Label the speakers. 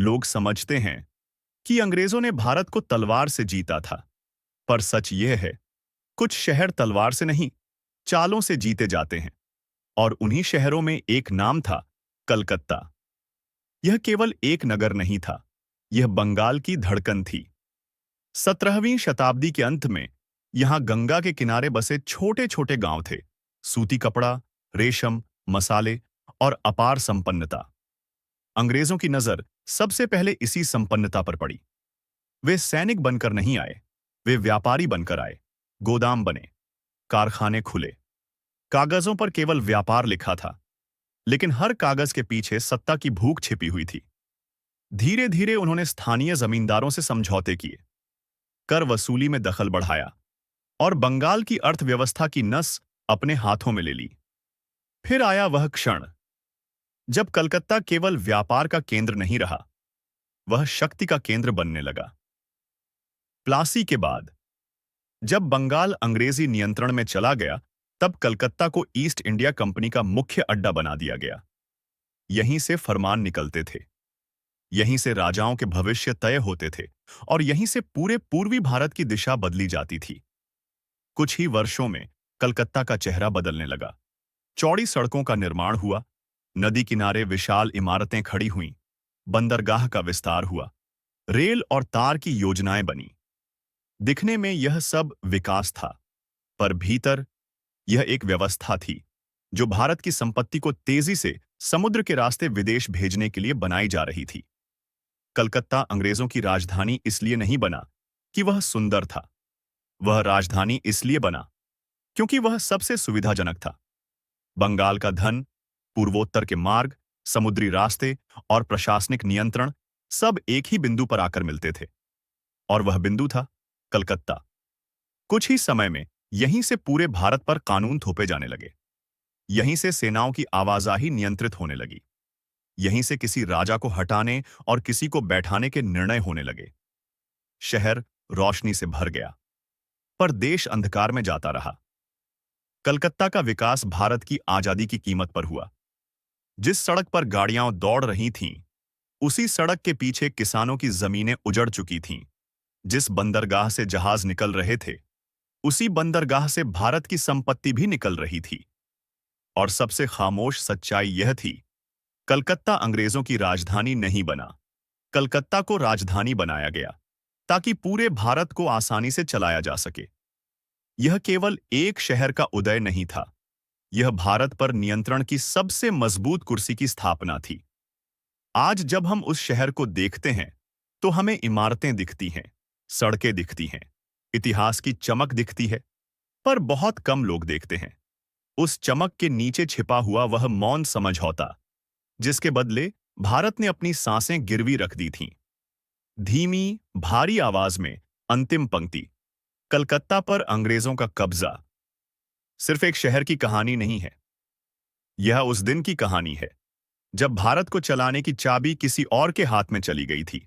Speaker 1: लोग समझते हैं कि अंग्रेजों ने भारत को तलवार से जीता था, पर सच यह है, कुछ शहर तलवार से नहीं, चालों से जीते जाते हैं। और उन्हीं शहरों में एक नाम था, कलकत्ता। यह केवल एक नगर नहीं था, यह बंगाल की धड़कन थी। 17वीं शताब्दी के अंत में यहां गंगा के किनारे बसे छोटे छोटे गांव थे। सूती कपड़ा, रेशम, मसाले और अपार संपन्नता। अंग्रेजों की नजर सबसे पहले इसी संपन्नता पर पड़ी। वे सैनिक बनकर नहीं आए, वे व्यापारी बनकर आए। गोदाम बने, कारखाने खुले। कागजों पर केवल व्यापार लिखा था, लेकिन हर कागज के पीछे सत्ता की भूख छिपी हुई थी। धीरे धीरे उन्होंने स्थानीय जमींदारों से समझौते किए, कर वसूली में दखल बढ़ाया और बंगाल की अर्थव्यवस्था की नस अपने हाथों में ले ली। फिर आया वह क्षण जब कलकत्ता केवल व्यापार का केंद्र नहीं रहा, वह शक्ति का केंद्र बनने लगा। प्लासी के बाद जब बंगाल अंग्रेजी नियंत्रण में चला गया, तब कलकत्ता को ईस्ट इंडिया कंपनी का मुख्य अड्डा बना दिया गया। यहीं से फरमान निकलते थे, यहीं से राजाओं के भविष्य तय होते थे और यहीं से पूरे पूर्वी भारत की दिशा बदली जाती थी। कुछ ही वर्षों में कलकत्ता का चेहरा बदलने लगा। चौड़ी सड़कों का निर्माण हुआ, नदी किनारे विशाल इमारतें खड़ी हुईं, बंदरगाह का विस्तार हुआ, रेल और तार की योजनाएं बनी। दिखने में यह सब विकास था, पर भीतर यह एक व्यवस्था थी जो भारत की संपत्ति को तेजी से समुद्र के रास्ते विदेश भेजने के लिए बनाई जा रही थी। कलकत्ता अंग्रेजों की राजधानी इसलिए नहीं बना कि वह सुंदर था, वह राजधानी इसलिए बना क्योंकि वह सबसे सुविधाजनक था। बंगाल का धन, पूर्वोत्तर के मार्ग, समुद्री रास्ते और प्रशासनिक नियंत्रण सब एक ही बिंदु पर आकर मिलते थे, और वह बिंदु था कलकत्ता। कुछ ही समय में यहीं से पूरे भारत पर कानून थोपे जाने लगे, यहीं से सेनाओं की आवाजाही नियंत्रित होने लगी, यहीं से किसी राजा को हटाने और किसी को बैठाने के निर्णय होने लगे। शहर रोशनी से भर गया, पर देश अंधकार में जाता रहा। कलकत्ता का विकास भारत की आजादी की कीमत पर हुआ। जिस सड़क पर गाड़ियां दौड़ रही थीं, उसी सड़क के पीछे किसानों की जमीनें उजड़ चुकी थीं। जिस बंदरगाह से जहाज निकल रहे थे, उसी बंदरगाह से भारत की संपत्ति भी निकल रही थी। और सबसे खामोश सच्चाई यह थी, कलकत्ता अंग्रेजों की राजधानी नहीं बना, कलकत्ता को राजधानी बनाया गया ताकि पूरे भारत को आसानी से चलाया जा सके। यह केवल एक शहर का उदय नहीं था, यह भारत पर नियंत्रण की सबसे मजबूत कुर्सी की स्थापना थी। आज जब हम उस शहर को देखते हैं, तो हमें इमारतें दिखती हैं, सड़कें दिखती हैं, इतिहास की चमक दिखती है, पर बहुत कम लोग देखते हैं उस चमक के नीचे छिपा हुआ वह मौन समझौता, जिसके बदले भारत ने अपनी सांसें गिरवी रख दी थीं। धीमी, भारी आवाज में अंतिम पंक्ति, कलकत्ता पर अंग्रेजों का कब्जा सिर्फ एक शहर की कहानी नहीं है, यह उस दिन की कहानी है जब भारत को चलाने की चाबी किसी और के हाथ में चली गई थी।